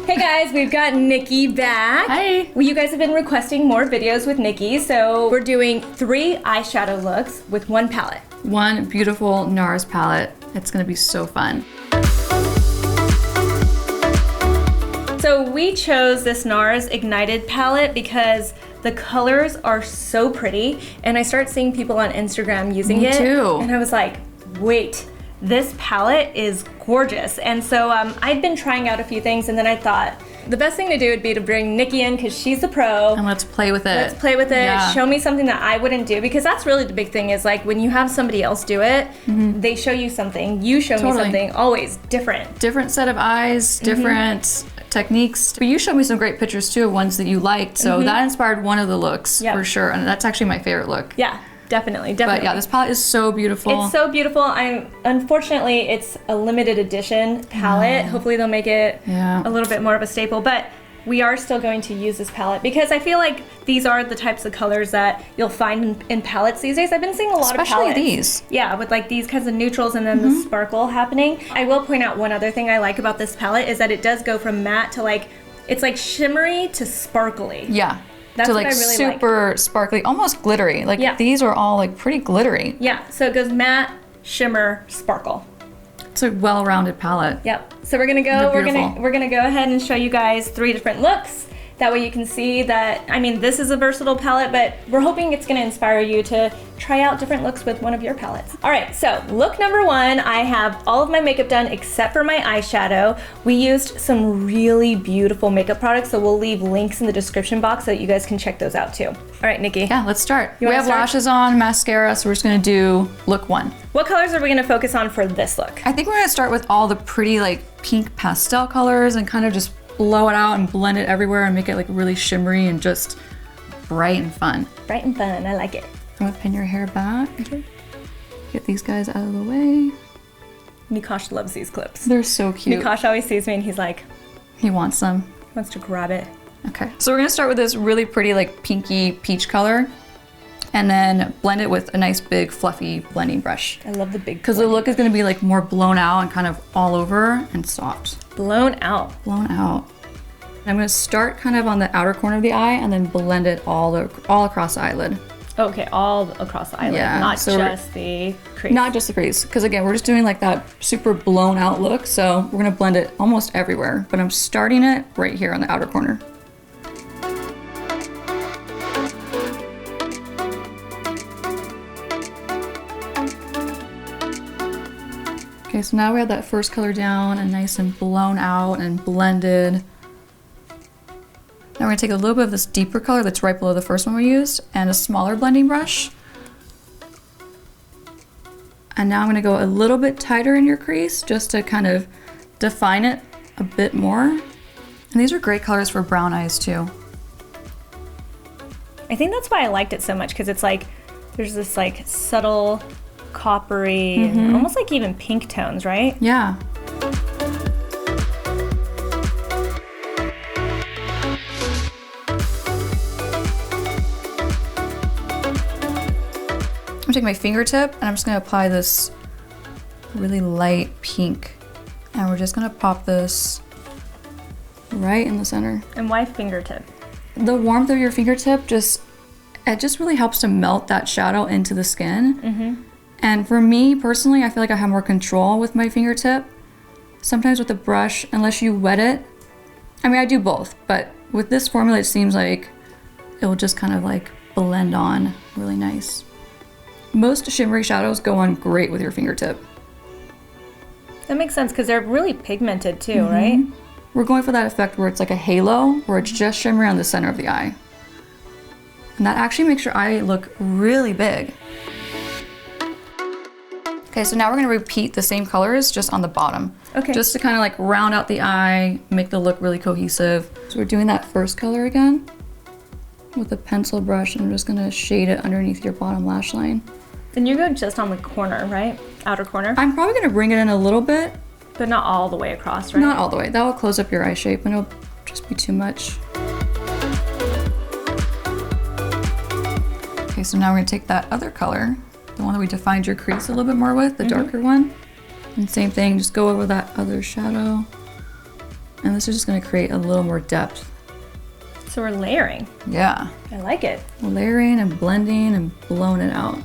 Hey guys, we've got Nikki back. Hi. Well, you guys have been requesting more videos with Nikki, so we're doing 3 eyeshadow looks with 1 palette. One beautiful NARS palette. It's gonna be so fun. So we chose this NARS Ignited palette because the colors are so pretty, and I started seeing people on Instagram using it. Me too. And I was like, wait, this palette is gorgeous. And so I'd been trying out a few things, and then I thought the best thing to do would be to bring Nikki in because she's the pro. And let's play with it. Let's play with it. Yeah. Show me something that I wouldn't do, because that's really the big thing is like when you have somebody else do it, they show you something, you show me something, always different. Different set of eyes, different techniques. But you showed me some great pictures too of ones that you liked, so that inspired one of the looks for sure, and that's actually my favorite look. Yeah, definitely. But yeah, this palette is so beautiful. It's so beautiful. Unfortunately, it's a limited edition palette. Hopefully they'll make it a little bit more of a staple, but we are still going to use this palette because I feel like these are the types of colors that you'll find in palettes these days. I've been seeing a lot of palettes. Especially these. Yeah, with like these kinds of neutrals and then the sparkle happening. I will point out one other thing I like about this palette is that it does go from matte to like, it's like shimmery to sparkly. Yeah. That's to what like I really super sparkly, almost glittery. Like these are all like pretty glittery. Yeah, so it goes matte, shimmer, sparkle. It's a well-rounded palette. Yep. So we're gonna go. We're gonna go ahead and show you guys 3 different looks. That way you can see that. I mean, this is a versatile palette, but we're hoping it's gonna inspire you to try out different looks with one of your palettes. All right. So look number 1. I have all of my makeup done except for my eyeshadow. We used some really beautiful makeup products, so we'll leave links in the description box so that you guys can check those out too. All right, Nikki. Yeah, let's start. We have start? lashes on, mascara, so we're just gonna do look 1. What colors are we gonna focus on for this look? I think we're gonna start with all the pretty like pink pastel colors and kind of just blow it out and blend it everywhere and make it like really shimmery and just bright and fun. Bright and fun, I like it. I'm gonna pin your hair back. Get these guys out of the way. Nikosh loves these clips. They're so cute. Nikosh always sees me and he's like, he wants them. wants to grab it. Okay, so we're gonna start with this really pretty like pinky peach color and then blend it with a nice big fluffy blending brush. I love the big because the look is gonna be like more blown out and kind of all over and soft. Blown out. Blown out. I'm gonna start kind of on the outer corner of the eye and then blend it all across the eyelid. Okay, all across the eyelid, not just the crease. Not just the crease, because again, we're just doing like that super blown out look, so we're gonna blend it almost everywhere, but I'm starting it right here on the outer corner. Okay, so now we have that first color down and nice and blown out and blended. Now we're gonna take a little bit of this deeper color that's right below the first one we used and a smaller blending brush. And now I'm gonna go a little bit tighter in your crease just to kind of define it a bit more. And these are great colors for brown eyes too. I think that's why I liked it so much, because it's like, there's this like subtle coppery, and almost like even pink tones, right? Yeah. I'm gonna take my fingertip and I'm just gonna apply this really light pink. And we're just gonna pop this right in the center. And why fingertip? The warmth of your fingertip just really helps to melt that shadow into the skin. And for me personally, I feel like I have more control with my fingertip. Sometimes with a brush, unless you wet it, I mean I do both, but with this formula it seems like it will just kind of like blend on really nice. Most shimmery shadows go on great with your fingertip. That makes sense, because they're really pigmented too, right? We're going for that effect where it's like a halo, where it's just shimmery on the center of the eye. And that actually makes your eye look really big. Okay, so now we're gonna repeat the same colors just on the bottom. Okay. Just to kind of like round out the eye, make the look really cohesive. So we're doing that first color again with a pencil brush, and I'm just gonna shade it underneath your bottom lash line. And you go just on the corner, right? Outer corner? I'm probably gonna bring it in a little bit. But not all the way across, right? Not all the way. That will close up your eye shape and it'll just be too much. Okay, so now we're gonna take that other color, the one that we defined your crease a little bit more with, the darker one. And same thing, just go over that other shadow. And this is just gonna create a little more depth. So we're layering. Yeah. I like it. Layering and blending and blowing it out.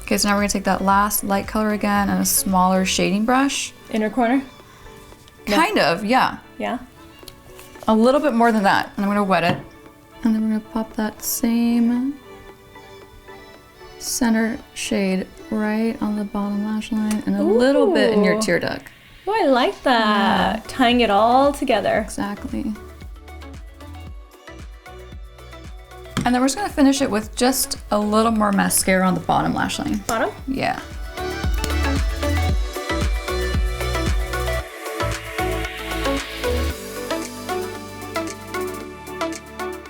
Okay, so now we're gonna take that last light color again and a smaller shading brush. Inner corner? Kind of, yeah. Yeah? A little bit more than that. And I'm gonna wet it. And then we're gonna pop that same center shade right on the bottom lash line and a little bit in your tear duct. Oh, I like that. Yeah. Tying it all together. Exactly. And then we're just gonna finish it with just a little more mascara on the bottom lash line. Bottom? Yeah.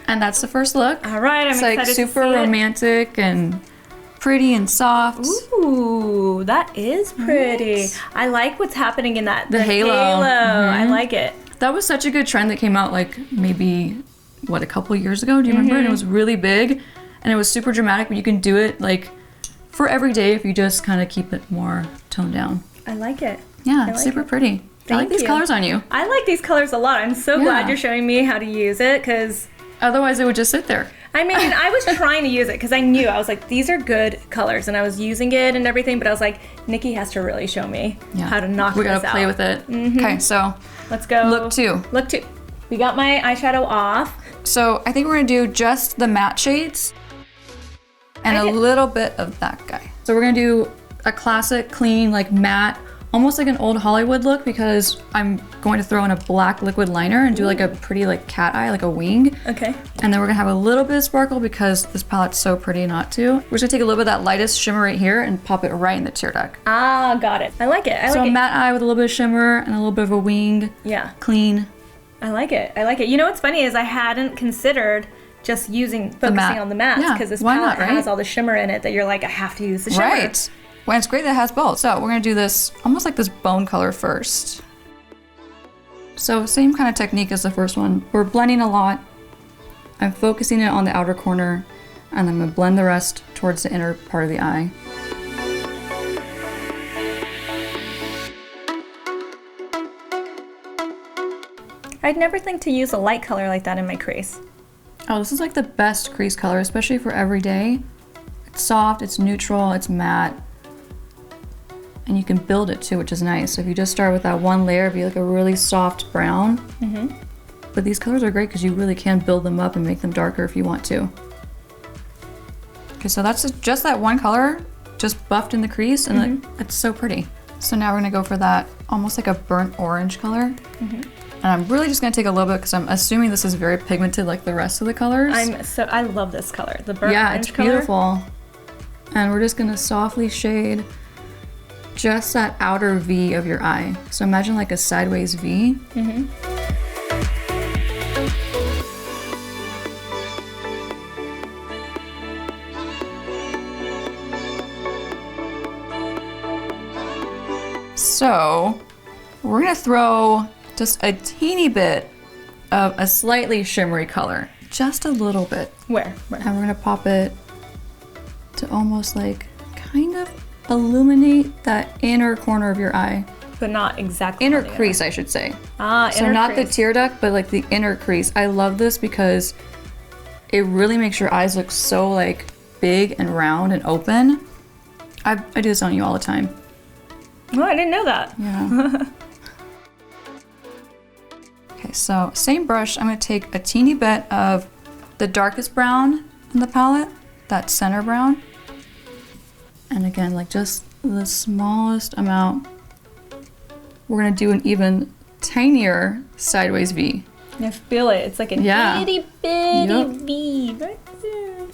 And that's the first look. All right, I'm excited to see it. It's like super romantic and pretty and soft. Ooh, that is pretty. Right. I like what's happening in that. The halo. I like it. That was such a good trend that came out like maybe, what, a couple years ago? Do you remember? And it was really big and it was super dramatic, but you can do it like for every day if you just kind of keep it more toned down. I like it. Yeah, it's super pretty. I like these colors on you. I like these colors a lot. I'm so glad you're showing me how to use it because otherwise it would just sit there. I mean, I was trying to use it because I knew, I was like, these are good colors, and I was using it and everything, but I was like, Nikki has to really show me how to knock this out. We gotta play with it. Okay, so let's go. Look 2. Look 2. We got my eyeshadow off. So I think we're gonna do just the matte shades and a little bit of that guy. So we're gonna do a classic, clean, like matte, almost like an old Hollywood look because I'm going to throw in a black liquid liner and do like a pretty like cat eye, like a wing. Okay. And then we're gonna have a little bit of sparkle because this palette's so pretty not to. We're just gonna take a little bit of that lightest shimmer right here and pop it right in the tear duct. Ah, got it. I like it. So a matte eye with a little bit of shimmer and a little bit of a wing. Yeah. Clean. I like it. I like it. You know what's funny is I hadn't considered just focusing on the mattes because this palette has all the shimmer in it that you're like, I have to use the shimmer. Right. Well, it's great that it has both. So we're gonna do this almost like this bone color first. So same kind of technique as the first one. We're blending a lot. I'm focusing it on the outer corner and I'm gonna blend the rest towards the inner part of the eye. I'd never think to use a light color like that in my crease. Oh, this is like the best crease color, especially for every day. It's soft, it's neutral, it's matte. And you can build it too, which is nice. So if you just start with that one layer, it'd be like a really soft brown. But these colors are great because you really can build them up and make them darker if you want to. Okay, so that's just that one color, just buffed in the crease, and it's so pretty. So now we're gonna go for that almost like a burnt orange color. And I'm really just gonna take a little bit because I'm assuming this is very pigmented like the rest of the colors. I love this color, the burnt orange color. Yeah, it's beautiful. And we're just gonna softly shade just that outer V of your eye. So imagine like a sideways V. So we're gonna throw just a teeny bit of a slightly shimmery color. Just a little bit. Where? And we're gonna pop it to almost like kind of illuminate that inner corner of your eye. But not exactly. Inner crease, I should say. Ah, so not the tear duct, but like the inner crease. I love this because it really makes your eyes look so like big and round and open. I do this on you all the time. Oh, I didn't know that. Yeah. Okay, so same brush. I'm gonna take a teeny bit of the darkest brown in the palette, that center brown. And again, like just the smallest amount. We're gonna do an even tinier sideways V. I feel it. It's like a itty bitty V right there.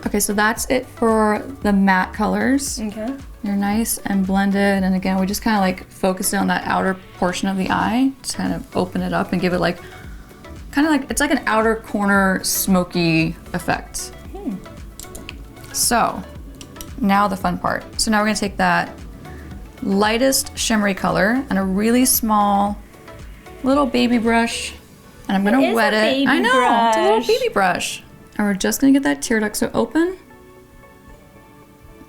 Okay, so that's it for the matte colors. Okay. They're nice and blended, and again, we just kind of like focus on that outer portion of the eye, just kind of open it up and give it like, kind of like, it's like an outer corner smoky effect. So, now the fun part. So now we're gonna take that lightest shimmery color and a really small little baby brush, and I'm gonna wet it. I know, it's a little baby brush. And we're just gonna get that tear duct so open,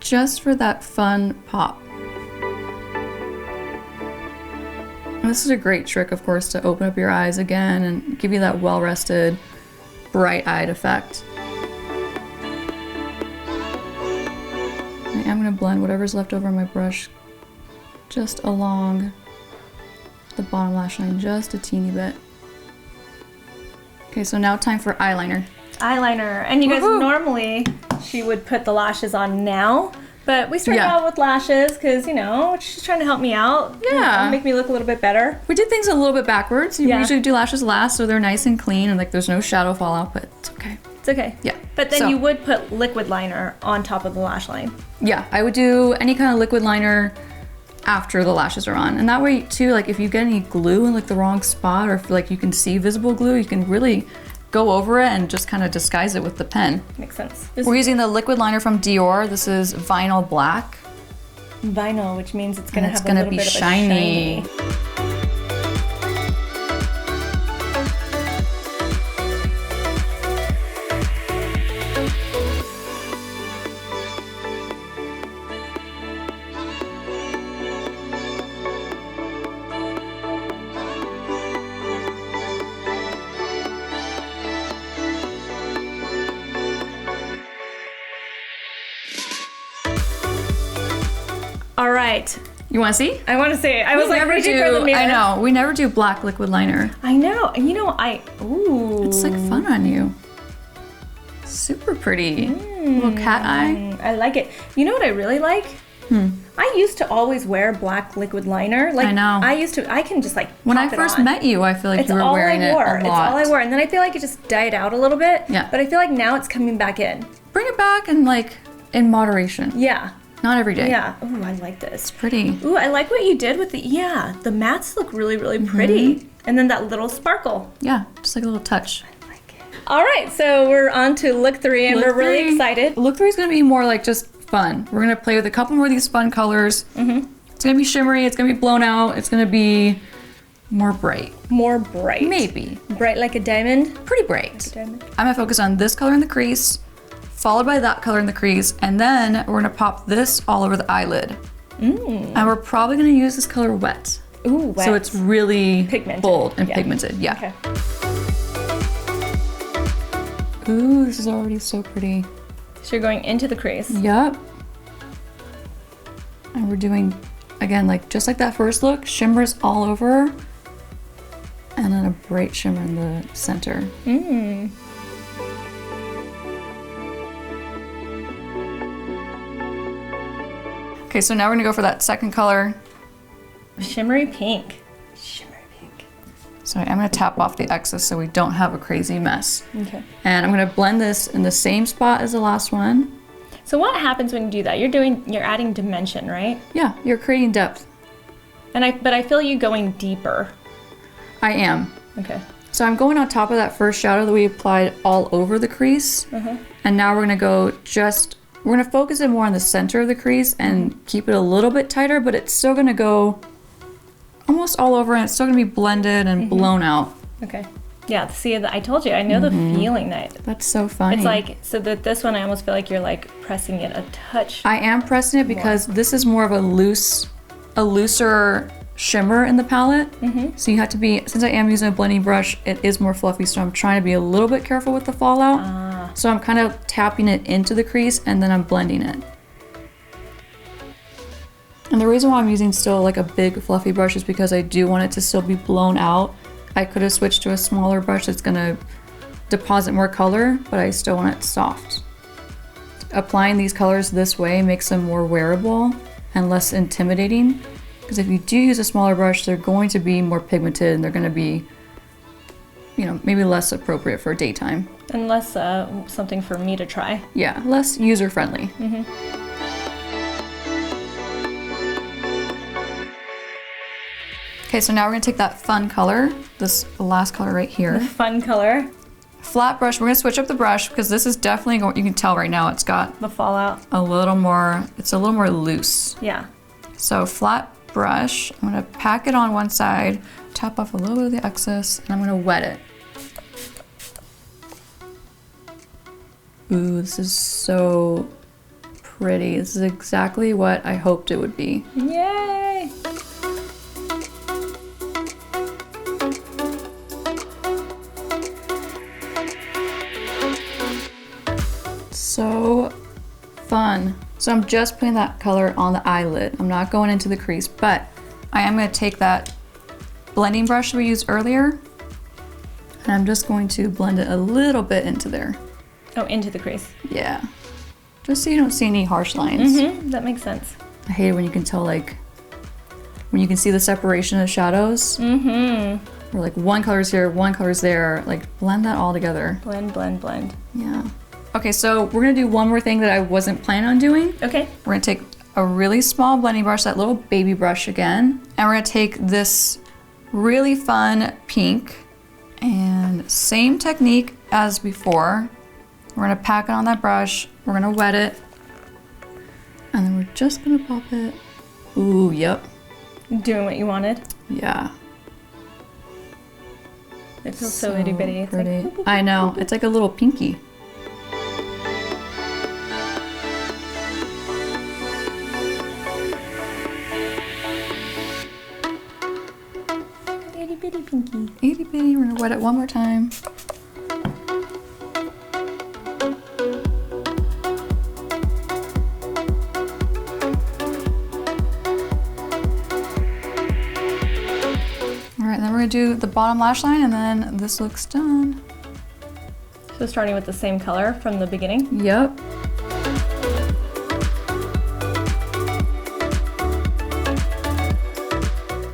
just for that fun pop. And this is a great trick, of course, to open up your eyes again and give you that well-rested, bright-eyed effect. I'm gonna blend whatever's left over on my brush just along the bottom lash line, just a teeny bit. Okay, so now time for eyeliner. Eyeliner. And you guys, normally she would put the lashes on now, but we started out with lashes because, you know, she's trying to help me out. Yeah. Make me look a little bit better. We did things a little bit backwards. You usually do lashes last so they're nice and clean and like there's no shadow fallout, but it's okay. It's okay. Yeah. But then you would put liquid liner on top of the lash line. Yeah, I would do any kind of liquid liner after the lashes are on. And that way too, like if you get any glue in like the wrong spot or if like you can see visible glue, you can really go over it and just kind of disguise it with the pen. Makes sense. We're using the liquid liner from Dior. This is Vinyl Black. Vinyl, which means it's gonna have a little little bit of shiny. a shiny. All right. You want to see? I want to see. I was like reaching for the mirror. I know. We never do black liquid liner. I know. And you know, ooh. It's like fun on you. Super pretty. Little cat eye. I like it. You know what I really like? I used to always wear black liquid liner. Like, I know. I can just like when I first met you, I feel like you were wearing it a lot. It's all I wore. And then I feel like it just died out a little bit. Yeah. But I feel like now it's coming back in. Bring it back and like in moderation. Yeah. Not every day. Yeah. Ooh, I like this. It's pretty. Ooh, I like what you did with the mattes look really, really pretty. And then that little sparkle. Yeah, just like a little touch. I like it. All right, so we're on to look 3 and we're really excited. Look 3 is gonna be more like just fun. We're gonna play with a couple more of these fun colors. It's gonna be shimmery, it's gonna be blown out, it's gonna be more bright. More bright. Maybe. Bright like a diamond? Pretty bright. Like a diamond. I'm gonna focus on this color in the crease, followed by that color in the crease, and then we're gonna pop this all over the eyelid. And we're probably gonna use this color wet. Ooh, wet. So it's really pigmented. Bold and pigmented, yeah. Okay. Ooh, this is already so pretty. So you're going into the crease. Yep. And we're doing, again, like just like that first look, shimmers all over, and then a bright shimmer in the center. Okay, so now we're gonna go for that second color. Shimmery pink. Shimmery pink. So I'm gonna tap off the excess so we don't have a crazy mess. Okay. And I'm gonna blend this in the same spot as the last one. So what happens when you do that? You're adding dimension, right? Yeah, you're creating depth. But I feel you going deeper. I am. Okay. So I'm going on top of that first shadow that we applied all over the crease. And now we're gonna focus it more on the center of the crease and keep it a little bit tighter, but it's still gonna go almost all over and it's still gonna be blended and blown out. Okay. Yeah, see, I told you, I know the feeling that. That's so funny. It's like, so that this one I almost feel like you're like pressing it a touch. I am pressing it because this is more of a looser shimmer in the palette. So you have to be, since I am using a blending brush, it is more fluffy, so I'm trying to be a little bit careful with the fallout. So I'm kind of tapping it into the crease and then I'm blending it. And the reason why I'm using still like a big fluffy brush is because I do want it to still be blown out. I could have switched to a smaller brush that's gonna deposit more color, but I still want it soft. Applying these colors this way makes them more wearable and less intimidating. Because if you do use a smaller brush, they're going to be more pigmented and they're gonna be, you know, maybe less appropriate for daytime. And less something for me to try. Yeah, less user-friendly. Okay, so now we're gonna take that fun color, this last color right here. The fun color. Flat brush, we're gonna switch up the brush because this is definitely going, you can tell right now it's got the fallout. a little more, it's a little more loose. Yeah. So flat brush. I'm gonna pack it on one side, tap off a little bit of the excess, and I'm gonna wet it. Ooh, this is so pretty. This is exactly what I hoped it would be. Yay! So fun. So I'm just putting that color on the eyelid. I'm not going into the crease, but I am going to take that blending brush we used earlier, and I'm just going to blend it a little bit into there. Oh, into the crease. Yeah. Just so you don't see any harsh lines. That makes sense. I hate it when you can tell, like, when you can see the separation of shadows. Where like one color's here, one color's there. Like, blend that all together. Blend, blend, blend. Yeah. Okay, so we're gonna do one more thing that I wasn't planning on doing. Okay. We're gonna take a really small blending brush, that little baby brush again, and we're gonna take this really fun pink, and same technique as before. We're gonna pack it on that brush, we're gonna wet it, and then we're just gonna pop it. Ooh, yep. Doing what you wanted. Yeah. It feels so itty bitty. It's pretty. like, I know, it's like a little pinky. itty bitty pinky. Itty bitty, we're gonna wet it one more time. Alright, then we're gonna do the bottom lash line, and then this looks done. So starting with the same color from the beginning? Yep.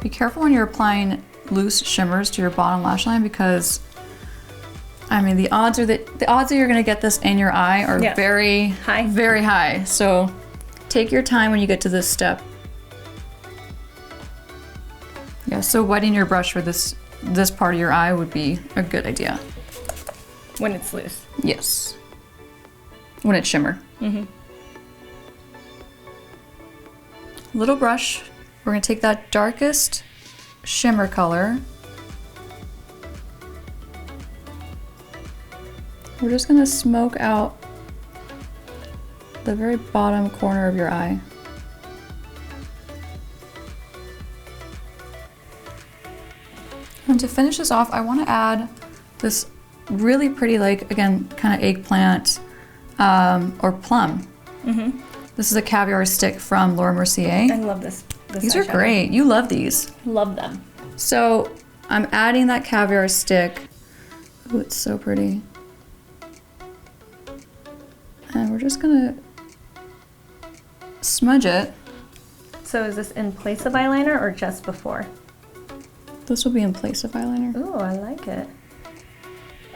Be careful when you're applying loose shimmers to your bottom lash line, because I mean the odds that you're gonna get this in your eye are very high. Very high. So take your time when you get to this step. Yeah, so wetting your brush for this part of your eye would be a good idea. When it's loose. Yes. When it's shimmer. Little brush. We're gonna take that darkest shimmer color. We're just gonna smoke out the very bottom corner of your eye. And to finish this off, I want to add this really pretty, like, again, kind of eggplant or plum. This is a caviar stick from Laura Mercier. I love this These are great. You love these. Love them. So I'm adding that caviar stick. Ooh, it's so pretty. And we're just gonna smudge it. So is this in place of eyeliner or just before? This will be in place of eyeliner. Ooh, I like it.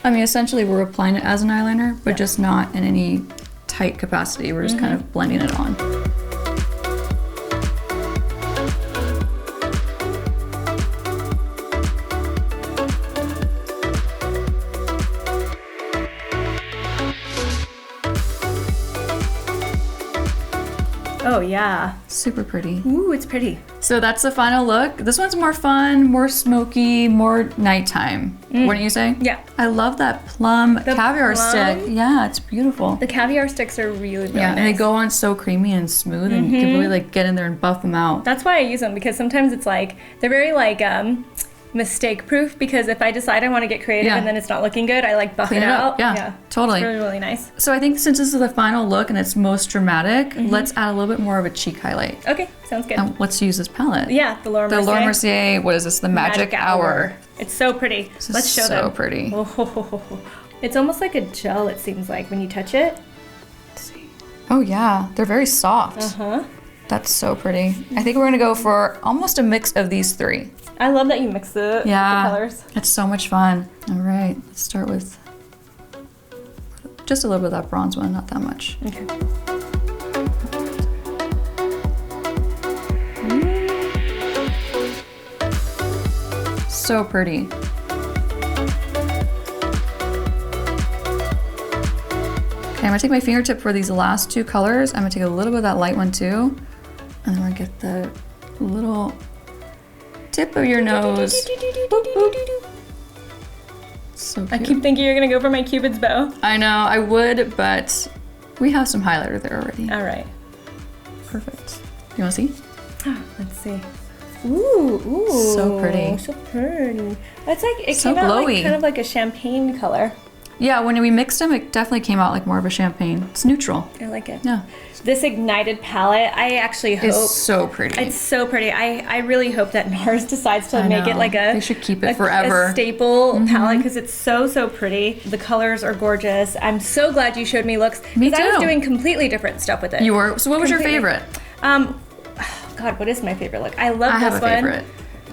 I mean, essentially we're applying it as an eyeliner, but just not in any tight capacity. We're just kind of blending it on. Oh yeah. Super pretty. Ooh, it's pretty. So that's the final look. This one's more fun, more smoky, more nighttime. Wouldn't you say? Yeah. I love that plum caviar plum? stick. Yeah, it's beautiful. The caviar sticks are really Yeah, nice. and they go on so creamy and smooth, and you can really like get in there and buff them out. That's why I use them, because sometimes it's like, they're very like mistake proof, because if I decide I want to get creative and then it's not looking good, I like buff Clean it it out. up. Yeah, totally. It's really, really nice. So I think since this is the final look and it's most dramatic, let's add a little bit more of a cheek highlight. Okay, sounds good. And let's use this palette. Yeah, the Laura Mercier. The Laura Mercier, what is this? The Magic Hour. It's so pretty. Let's show them. So pretty. Oh, it's almost like a gel, it seems like, when you touch it. Let's see. Oh yeah, they're very soft. Uh-huh. That's so pretty. I think we're gonna go for almost a mix of these three. I love that you mix the colors. It's so much fun. All right, let's start with just a little bit of that bronze one, not that much. Okay. So pretty. Okay, I'm gonna take my fingertip for these last two colors. I'm gonna take a little bit of that light one too. And then we're gonna get the a little tip of your nose. So cute. I keep thinking you're gonna go for my Cupid's bow. I know, I would, but we have some highlighter there already. All right. Perfect. You wanna see? Let's see. Ooh. So pretty. So pretty. It's like, it So came out like, glowy. kind of like a champagne color. Yeah, when we mixed them, it definitely came out like more of a champagne. It's neutral. I like it. Yeah. This Ignited palette, I actually hope. It's so pretty. It's so pretty. I really hope that NARS decides to make it like a. They should keep it forever. A staple palette because it's so pretty. The colors are gorgeous. I'm so glad you showed me looks. Me Because I was too. doing completely different stuff with it. You were? So what was your Completely. favorite? Oh God, what is my favorite look? I love I this have a one. favorite.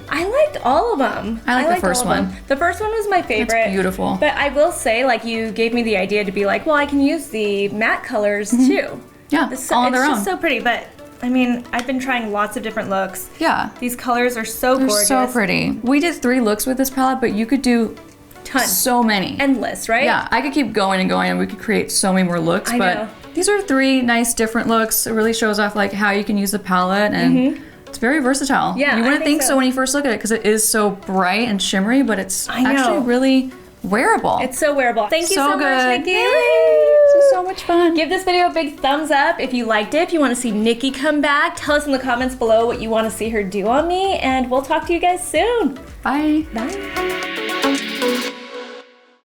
I liked all of them. I like the liked first all of them. one. The first one was my favorite. It's beautiful. But I will say, like, you gave me the idea to be like, well, I can use the matte colors too. Yeah, It's all on their it's own. just so pretty. But I mean, I've been trying lots of different looks. Yeah. These colors are so They're gorgeous. so pretty. We did 3 looks with this palette, but you could do Tons. so many. Endless, right? Yeah, I could keep going and going and we could create so many more looks, I but know. these are 3 nice different looks. It really shows off like how you can use the palette and it's very versatile. Yeah, you I wouldn't think think so so. when you first look at it because it is so bright and shimmery, but it's I know. actually really wearable. It's so wearable. Thank you so much, good. Nikki. This was so much fun. Give this video a big thumbs up if you liked it. If you want to see Nikki come back, tell us in the comments below what you want to see her do on me, and we'll talk to you guys soon. Bye. Bye.